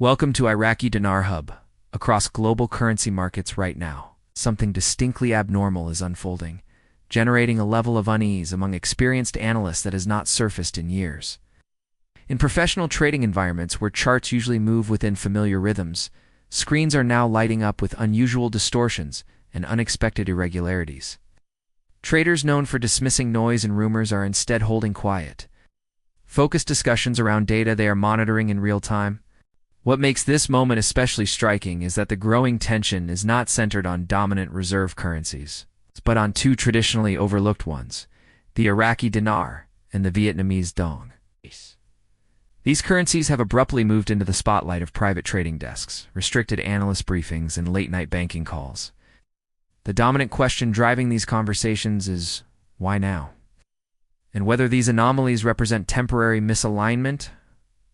Welcome to Iraqi Dinar Hub. Across global currency markets right now, something distinctly abnormal is unfolding, generating a level of unease among experienced analysts that has not surfaced in years. In professional trading environments where charts usually move within familiar rhythms, screens are now lighting up with unusual distortions and unexpected irregularities. Traders known for dismissing noise and rumors are instead holding quiet. Focused discussions around data they are monitoring in real time. What makes this moment especially striking is that the growing tension is not centered on dominant reserve currencies, but on two traditionally overlooked ones, the Iraqi dinar and the Vietnamese dong. These currencies have abruptly moved into the spotlight of private trading desks, restricted analyst briefings, and late-night banking calls. The dominant question driving these conversations is, why now? And whether these anomalies represent temporary misalignment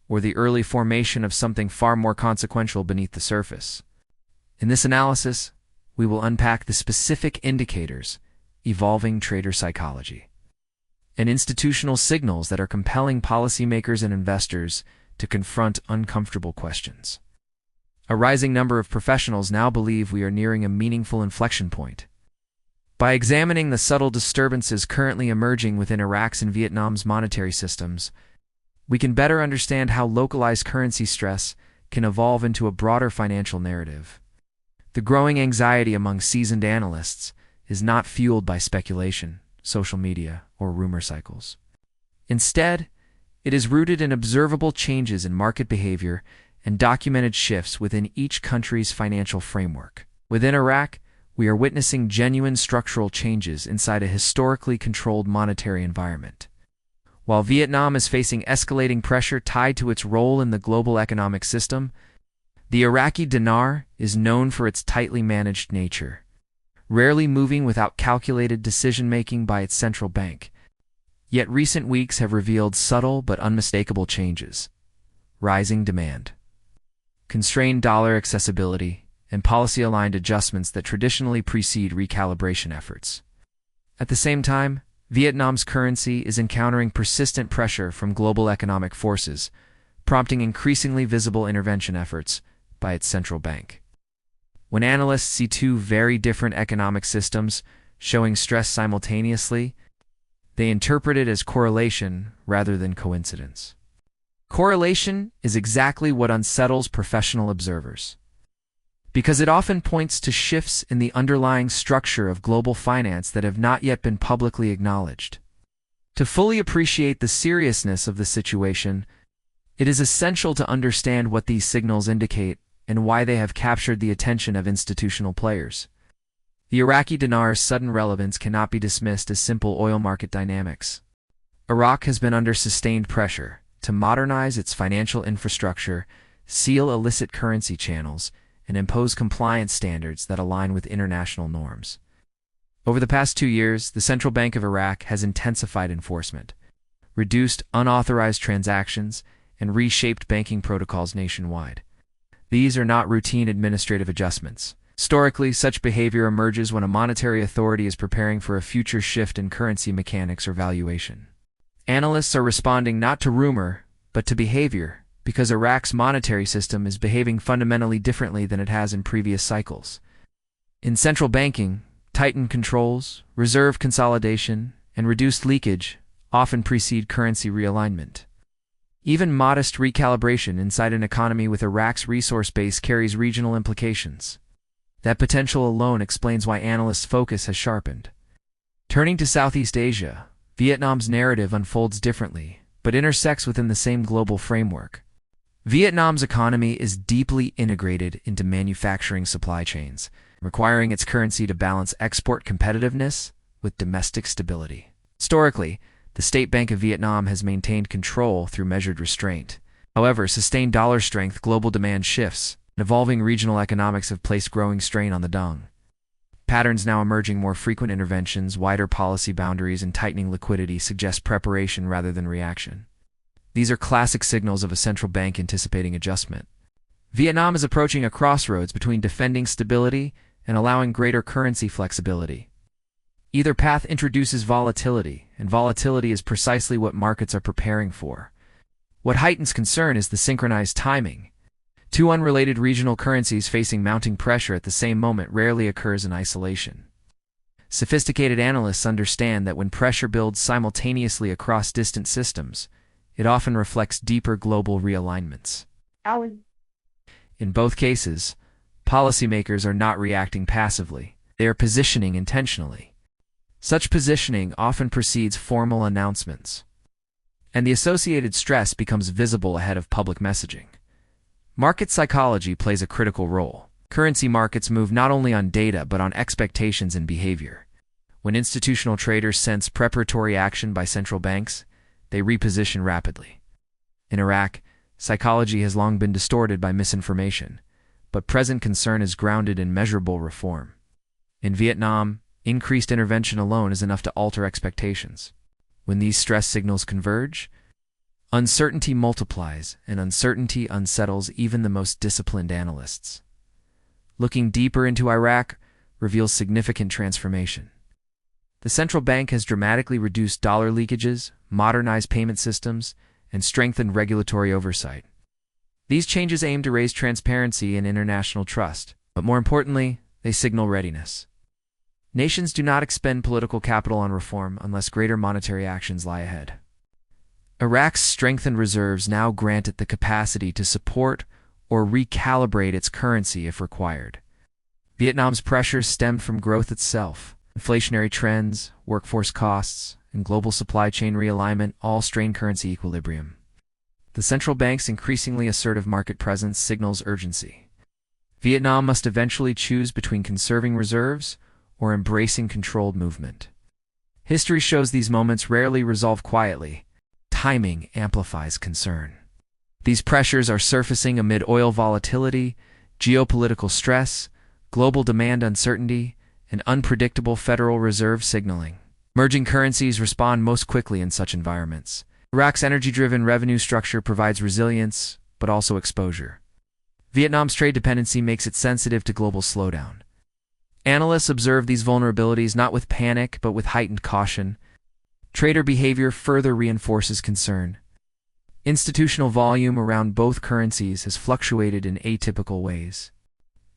or the early formation of something far more consequential beneath the surface. In this analysis, we will unpack the specific indicators, evolving trader psychology, and institutional signals that are compelling policymakers and investors to confront uncomfortable questions. A rising number of professionals now believe we are nearing a meaningful inflection point. By examining the subtle disturbances currently emerging within Iraq's and Vietnam's monetary systems, we can better understand how localized currency stress can evolve into a broader financial narrative. The growing anxiety among seasoned analysts is not fueled by speculation, social media, or rumor cycles. Instead, it is rooted in observable changes in market behavior and documented shifts within each country's financial framework. Within Iraq, we are witnessing genuine structural changes inside a historically controlled monetary environment. While Vietnam is facing escalating pressure tied to its role in the global economic system, the Iraqi dinar is known for its tightly managed nature, rarely moving without calculated decision-making by its central bank. Yet recent weeks have revealed subtle but unmistakable changes: rising demand, constrained dollar accessibility, and policy-aligned adjustments that traditionally precede recalibration efforts. At the same time, Vietnam's currency is encountering persistent pressure from global economic forces, prompting increasingly visible intervention efforts by its central bank. When analysts see two very different economic systems showing stress simultaneously, they interpret it as correlation rather than coincidence. Correlation is exactly what unsettles professional observers, because it often points to shifts in the underlying structure of global finance that have not yet been publicly acknowledged. To fully appreciate the seriousness of the situation, it is essential to understand what these signals indicate and why they have captured the attention of institutional players. The Iraqi dinar's sudden relevance cannot be dismissed as simple oil market dynamics. Iraq has been under sustained pressure to modernize its financial infrastructure, seal illicit currency channels, and impose compliance standards that align with international norms. Over the past 2 years, the Central Bank of Iraq has intensified enforcement, reduced unauthorized transactions, and reshaped banking protocols nationwide. These are not routine administrative adjustments. Historically, such behavior emerges when a monetary authority is preparing for a future shift in currency mechanics or valuation. Analysts are responding not to rumor, but to behavior, because Iraq's monetary system is behaving fundamentally differently than it has in previous cycles. In central banking, tightened controls, reserve consolidation, and reduced leakage often precede currency realignment. Even modest recalibration inside an economy with Iraq's resource base carries regional implications. That potential alone explains why analysts' focus has sharpened. Turning to Southeast Asia, Vietnam's narrative unfolds differently, but intersects within the same global framework. Vietnam's economy is deeply integrated into manufacturing supply chains, requiring its currency to balance export competitiveness with domestic stability. Historically, the State Bank of Vietnam has maintained control through measured restraint. However, sustained dollar strength, global demand shifts, and evolving regional economics have placed growing strain on the dong. Patterns now emerging: more frequent interventions, wider policy boundaries, and tightening liquidity suggest preparation rather than reaction. These are classic signals of a central bank anticipating adjustment. Vietnam is approaching a crossroads between defending stability and allowing greater currency flexibility. Either path introduces volatility, and volatility is precisely what markets are preparing for. What heightens concern is the synchronized timing. Two unrelated regional currencies facing mounting pressure at the same moment rarely occurs in isolation. Sophisticated analysts understand that when pressure builds simultaneously across distant systems, it often reflects deeper global realignments. In both cases, policymakers are not reacting passively. They are positioning intentionally. Such positioning often precedes formal announcements, and the associated stress becomes visible ahead of public messaging. Market psychology plays a critical role. Currency markets move not only on data but on expectations and behavior. When institutional traders sense preparatory action by central banks, they reposition rapidly. In Iraq, psychology has long been distorted by misinformation, but present concern is grounded in measurable reform. In Vietnam, increased intervention alone is enough to alter expectations. When these stress signals converge, uncertainty multiplies, and uncertainty unsettles even the most disciplined analysts. Looking deeper into Iraq reveals significant transformation. The central bank has dramatically reduced dollar leakages, modernized payment systems, and strengthened regulatory oversight. These changes aim to raise transparency and international trust, but more importantly, they signal readiness. Nations do not expend political capital on reform unless greater monetary actions lie ahead. Iraq's strengthened reserves now grant it the capacity to support or recalibrate its currency if required. Vietnam's pressures stemmed from growth itself. Inflationary trends, workforce costs, and global supply chain realignment all strain currency equilibrium. The central bank's increasingly assertive market presence signals urgency. Vietnam must eventually choose between conserving reserves or embracing controlled movement. History shows these moments rarely resolve quietly. Timing amplifies concern. These pressures are surfacing amid oil volatility, geopolitical stress, global demand uncertainty, and unpredictable Federal Reserve signaling. Emerging currencies respond most quickly in such environments. Iraq's energy-driven revenue structure provides resilience, but also exposure. Vietnam's trade dependency makes it sensitive to global slowdown. Analysts observe these vulnerabilities not with panic, but with heightened caution. Trader behavior further reinforces concern. Institutional volume around both currencies has fluctuated in atypical ways.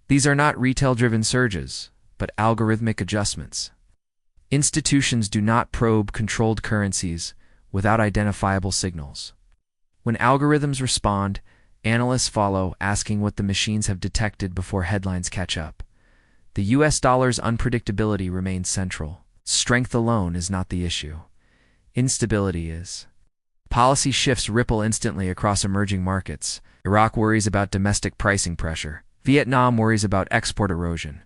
These are not retail-driven surges, but algorithmic adjustments. Institutions do not probe controlled currencies without identifiable signals. When algorithms respond, analysts follow, asking what the machines have detected before headlines catch up. The US dollar's unpredictability remains central. Strength alone is not the issue. Instability is. Policy shifts ripple instantly across emerging markets. Iraq worries about domestic pricing pressure. Vietnam worries about export erosion.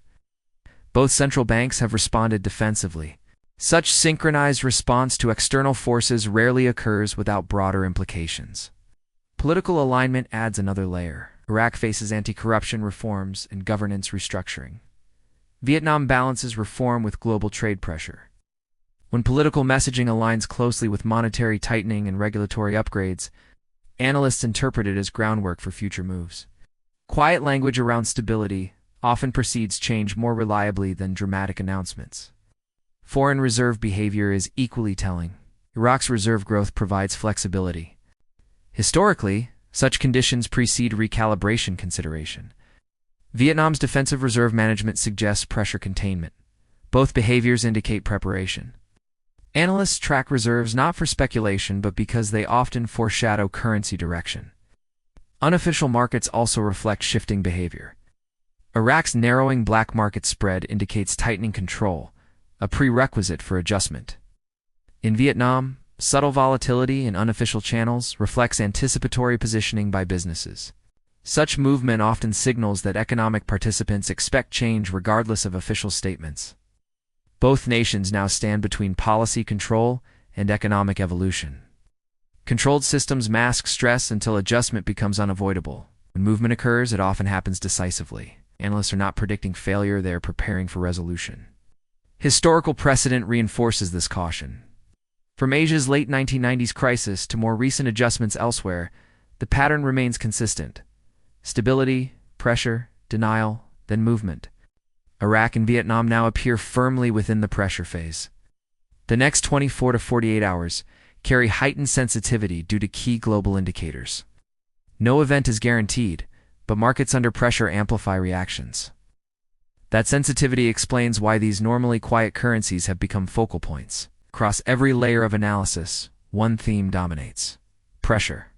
Both central banks have responded defensively. Such synchronized response to external forces rarely occurs without broader implications. Political alignment adds another layer. Iraq faces anti-corruption reforms and governance restructuring. Vietnam balances reform with global trade pressure. When political messaging aligns closely with monetary tightening and regulatory upgrades, analysts interpret it as groundwork for future moves. Quiet language around stability often precedes change more reliably than dramatic announcements. Foreign reserve behavior is equally telling. Iraq's reserve growth provides flexibility. Historically, such conditions precede recalibration consideration. Vietnam's defensive reserve management suggests pressure containment. Both behaviors indicate preparation. Analysts track reserves not for speculation but because they often foreshadow currency direction. Unofficial markets also reflect shifting behavior. Iraq's narrowing black market spread indicates tightening control, a prerequisite for adjustment. In Vietnam, subtle volatility in unofficial channels reflects anticipatory positioning by businesses. Such movement often signals that economic participants expect change regardless of official statements. Both nations now stand between policy control and economic evolution. Controlled systems mask stress until adjustment becomes unavoidable. When movement occurs, it often happens decisively. Analysts are not predicting failure, they are preparing for resolution. Historical precedent reinforces this caution. From Asia's late 1990s crisis to more recent adjustments elsewhere, the pattern remains consistent. Stability, pressure, denial, then movement. Iraq and Vietnam now appear firmly within the pressure phase. The next 24 to 48 hours carry heightened sensitivity due to key global indicators. No event is guaranteed, but markets under pressure amplify reactions. That sensitivity explains why these normally quiet currencies have become focal points. Across every layer of analysis, one theme dominates: pressure.